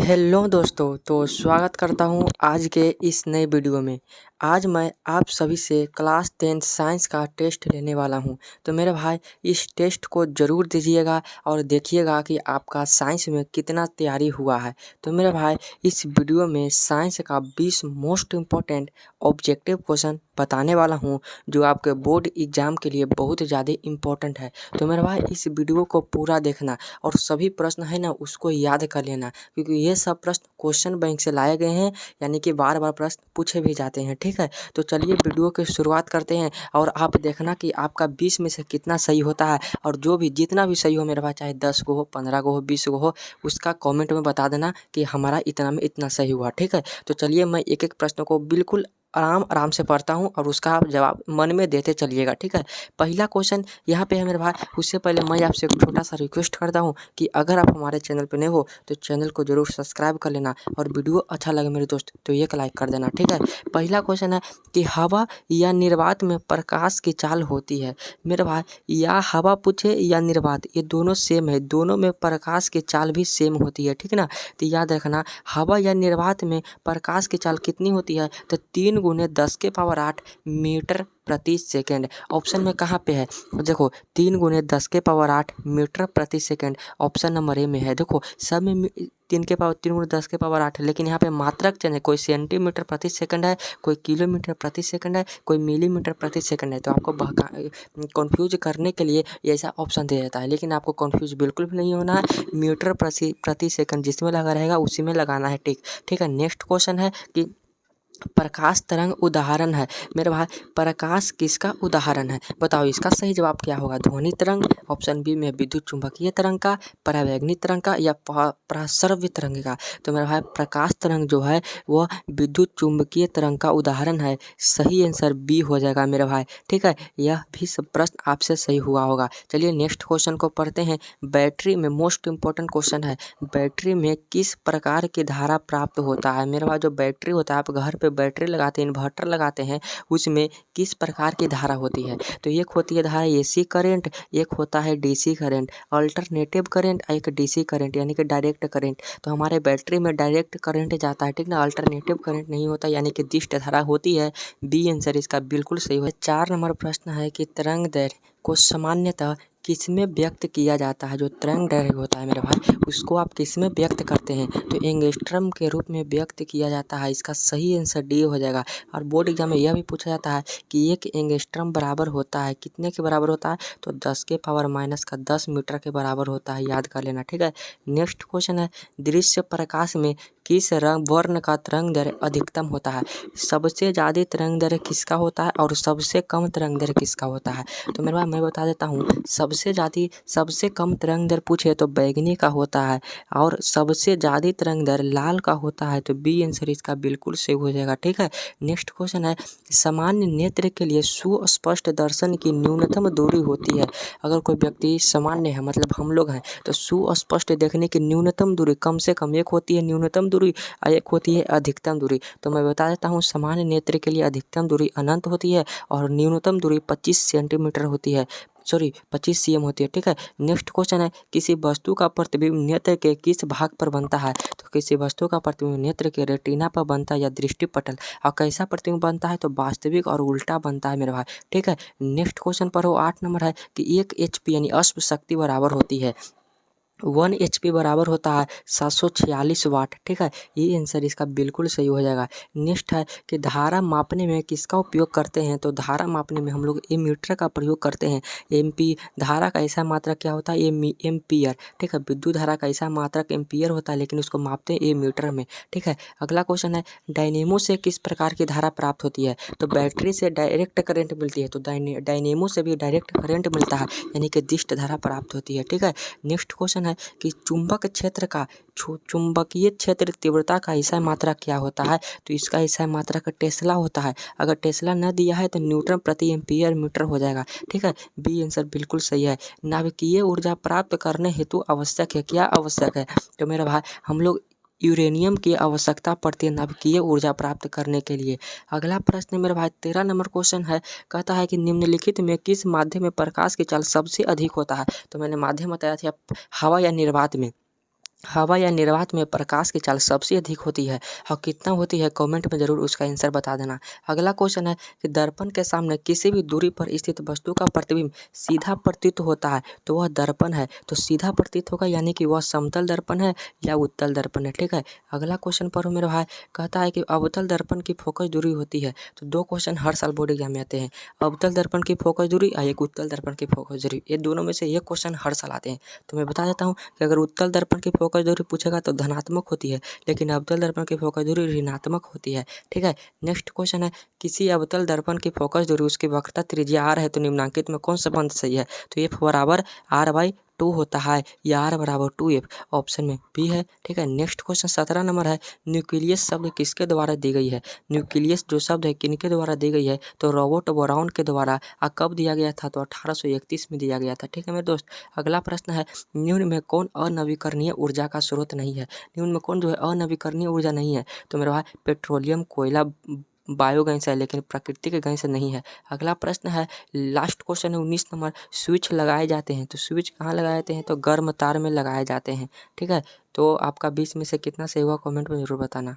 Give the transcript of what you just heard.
Hello दोस्तों, तो स्वागत करता हूँ आज के इस नए वीडियो में। आज मैं आप सभी से क्लास 10 साइंस का टेस्ट लेने वाला हूँ। तो मेरे भाई इस टेस्ट को ज़रूर दीजिएगा और देखिएगा कि आपका साइंस में कितना तैयारी हुआ है। तो मेरे भाई इस वीडियो में साइंस का 20 मोस्ट इम्पोर्टेंट ऑब्जेक्टिव क्वेश्चन बताने वाला हूँ, जो आपके बोर्ड एग्ज़ाम के लिए बहुत ज़्यादा इम्पोर्टेंट है। तो मेरे भाई इस वीडियो को पूरा देखना और सभी प्रश्न है ना उसको याद कर लेना, क्योंकि ये सब प्रश्न क्वेश्चन बैंक से लाए गए हैं, यानी कि बार बार प्रश्न पूछे भी जाते हैं। ठीक है, तो चलिए वीडियो की शुरुआत करते हैं और आप देखना कि आपका 20 में से कितना सही होता है। और जो भी जितना भी सही हो मेरे पास, चाहे 10 को हो, 15 को हो, 20 को हो, उसका कमेंट में बता देना कि हमारा इतना में इतना सही हुआ। ठीक है, तो चलिए मैं एक एक प्रश्न को बिल्कुल आराम आराम से पढ़ता हूँ और उसका आप जवाब मन में देते चलिएगा। ठीक है, पहला क्वेश्चन यहाँ पे है मेरे भाई। उससे पहले मैं आपसे एक छोटा सा रिक्वेस्ट करता हूँ कि अगर आप हमारे चैनल पे नए हो तो चैनल को जरूर सब्सक्राइब कर लेना, और वीडियो अच्छा लगे मेरे दोस्त तो एक लाइक कर देना। ठीक है, पहला क्वेश्चन है कि हवा या निर्वात में प्रकाश की चाल होती है। मेरे भाई या हवा पूछे या निर्वात, ये दोनों सेम है, दोनों में प्रकाश की चाल भी सेम होती है। ठीक है ना, तो याद रखना हवा या निर्वात में प्रकाश की चाल कितनी होती है, तो 3 × 10⁸ मीटर प्रति सेकेंड। ऑप्शन में कहाँ पे है, देखो 3 × 10⁸ मीटर प्रति सेकेंड ऑप्शन नंबर ए में है। देखो सब में 3 × 10⁸ लेकिन यहाँ पे मात्रक चेंज है, कोई सेंटीमीटर प्रति सेकंड है, कोई किलोमीटर प्रति सेकंड है, कोई मिलीमीटर प्रति सेकंड है। तो आपको कंफ्यूज करने के लिए ये ऐसा ऑप्शन दे देता है, लेकिन आपको कंफ्यूज बिल्कुल भी नहीं होना है। मीटर प्रति सेकंड जिसमें लगा रहेगा उसी में लगाना है। ठीक है, नेक्स्ट क्वेश्चन है कि प्रकाश तरंग उदाहरण है। मेरे भाई प्रकाश किसका उदाहरण है, बताओ इसका सही जवाब क्या होगा। ध्वनि तरंग, ऑप्शन बी में विद्युत चुंबकीय तरंग का, परावैंगनी तरंग का, या प्रसर्व तरंग का। तो मेरे भाई प्रकाश तरंग जो है वह विद्युत चुंबकीय तरंग का उदाहरण है। सही आंसर बी हो जाएगा मेरे भाई। ठीक है, यह भी सब प्रश्न आपसे सही हुआ होगा। चलिए नेक्स्ट क्वेश्चन को पढ़ते हैं। बैटरी में मोस्ट इम्पोर्टेंट क्वेश्चन है, बैटरी में किस प्रकार की धारा प्राप्त होता है। मेरे भाई जो बैटरी होता है, आप घर पे बैटरी लगाते हैं, इन्वर्टर लगाते हैं, उसमें किस प्रकार की धारा होती है। तो एक होती है धारा एसी करंट, एक होता है डीसी करंट, अल्टरनेटिव करंट, एक डीसी करंट यानी कि डायरेक्ट करंट। तो हमारे बैटरी में डायरेक्ट करंट जाता है, ठीक ना, अल्टरनेटिव करंट नहीं होता, यानी कि दिष्ट धारा होती है। बी आंसर इसका बिल्कुल सही है। 4 नंबर प्रश्न है कि तरंग दैर्घ्य को सामान्यतः किसमें व्यक्त किया जाता है। जो तरंग दैर्घ्य होता है मेरे भाई, उसको आप किसमें व्यक्त करते हैं, तो एंगस्ट्रम के रूप में व्यक्त किया जाता है। इसका सही आंसर डी हो जाएगा। और बोर्ड एग्जाम में यह भी पूछा जाता है कि एक एंगस्ट्रम बराबर होता है कितने के बराबर होता है, तो 10⁻⁻10 मीटर के बराबर होता है, याद कर लेना। ठीक है, नेक्स्ट क्वेश्चन है दृश्य प्रकाश में किस रंग वर्ण का तरंग दैर्घ्य अधिकतम होता है। सबसे ज़्यादा तरंग दैर्घ्य किसका होता है और सबसे कम तरंग दैर्घ्य किसका होता है। तो मेरे भाई मैं बता देता हूँ, सबसे कम तरंग दैर्घ्य पूछे तो बैगनी का होता है, और सबसे ज़्यादा तरंग दैर्घ्य लाल का होता है। तो बी आंसर इसका बिल्कुल सही हो जाएगा। ठीक है, नेक्स्ट क्वेश्चन है सामान्य नेत्र के लिए सुस्पष्ट दर्शन की न्यूनतम दूरी होती है। अगर कोई व्यक्ति सामान्य है, मतलब हम लोग हैं, तो सुस्पष्ट देखने की न्यूनतम दूरी कम से कम एक होती है न्यूनतम दूरी, और एक होती है अधिकतम दूरी। तो मैं बता देता हूँ सामान्य नेत्र के लिए अधिकतम दूरी अनंत होती है और न्यूनतम दूरी 25 सेंटीमीटर होती है, सॉरी 25 cm होती है। ठीक है, नेक्स्ट क्वेश्चन है किसी वस्तु का प्रतिबिंब नेत्र के किस भाग पर बनता है। तो किसी वस्तु का प्रतिबिंब नेत्र के रेटिना पर बनता है या दृष्टिपटल, और कैसा प्रतिबिंब बनता है, तो वास्तविक और उल्टा बनता है मेरे भाई। ठीक है, नेक्स्ट क्वेश्चन पर 8 नंबर है कि 1 HP यानी अश्व शक्ति बराबर होती है 1 HP बराबर होता है 746 वाट। ठीक है, ये आंसर इसका बिल्कुल सही हो जाएगा। नेक्स्ट है कि धारा मापने में किसका उपयोग करते हैं। तो धारा मापने में हम लोग एमीटर का प्रयोग करते हैं। एमपी धारा का ऐसा मात्रक क्या होता है, एम्पियर। ठीक है, विद्युत धारा का ऐसा मात्रक एम्पियर होता है, लेकिन उसको मापते हैं एमीटर में। ठीक है, अगला क्वेश्चन है डायनेमो से किस प्रकार की धारा प्राप्त होती है। तो बैटरी से डायरेक्ट करंट मिलती है, तो डायनेमो से भी डायरेक्ट करंट मिलता है, यानी कि दिष्ट धारा प्राप्त होती है। ठीक है, नेक्स्ट क्वेश्चन है कि चुंबक क्षेत्र का चुंबकीय क्षेत्र तीव्रता का ऐसा मात्रा क्या होता है। तो इसका ऐसा मात्रा का टेस्ला होता है। अगर टेस्ला न दिया है तो न्यूटन प्रति एम्पियर मीटर हो जाएगा। ठीक है, बी आंसर बिल्कुल सही है। नाभिकीय ऊर्जा प्राप्त करने हेतु आवश्यक है, क्या आवश्यक है, तो मेरा भाई हम लोग यूरेनियम की आवश्यकता पड़ती है नाभिकीय ऊर्जा प्राप्त करने के लिए। अगला प्रश्न मेरे भाई 13 नंबर क्वेश्चन है, कहता है कि निम्नलिखित में किस माध्यम में प्रकाश की चाल सबसे अधिक होता है। तो मैंने माध्यम बताया था हवा या निर्वात में, हवा या निर्वात में प्रकाश की चाल सबसे अधिक होती है और कितना होती है कमेंट में ज़रूर उसका आंसर बता देना। अगला क्वेश्चन है कि दर्पण के सामने किसी भी दूरी पर स्थित वस्तु का प्रतिबिंब सीधा प्रतीत होता है तो वह दर्पण है। तो सीधा प्रतीत होगा यानी कि वह समतल दर्पण है या उत्तल दर्पण है। ठीक है, अगला क्वेश्चन पर मेरे भाई कहता है कि अवतल दर्पण की फोकस दूरी होती है। तो दो क्वेश्चन हर साल बोर्ड एग्जाम में आते हैं, अवतल दर्पण की फोकस दूरी और एक उत्तल दर्पण की फोकस दूरी। ये दोनों में से एक क्वेश्चन हर साल आते हैं। तो मैं बता देता हूँ कि अगर उत्तल दर्पण की फोकस दूरी पूछेगा तो धनात्मक होती है, लेकिन अवतल दर्पण की फोकस दूरी ऋणात्मक होती है। ठीक है, नेक्स्ट क्वेश्चन है किसी अवतल दर्पण की फोकस दूरी उसकी वक्रता त्रिज्या आर है तो निम्नांकित में कौन सा बंध सही है। तो एफ बराबर R/2 होता है या R बराबर 2F, ऑप्शन में बी है। ठीक है, नेक्स्ट क्वेश्चन 17 नंबर है न्यूक्लियस शब्द किसके द्वारा दी गई है। न्यूक्लियस जो शब्द है किनके द्वारा दी गई है तो रॉबर्ट ब्राउन के द्वारा। कब दिया गया था तो 1831 में दिया गया था। ठीक है मेरे दोस्त, अगला प्रश्न है निम्न में कौन अनवीकरणीय ऊर्जा का स्रोत नहीं है। निम्न में कौन जो है अनवीकरणीय ऊर्जा नहीं है तो मेरे भाई पेट्रोलियम, कोयला, बायोगैस है, लेकिन प्राकृतिक गैस नहीं है। अगला प्रश्न है लास्ट क्वेश्चन है 19 नंबर, स्विच लगाए जाते हैं तो स्विच कहाँ लगाए जाते हैं तो गर्म तार में लगाए जाते हैं। ठीक है, तो आपका 20 में से कितना सही हुआ कमेंट में ज़रूर बताना।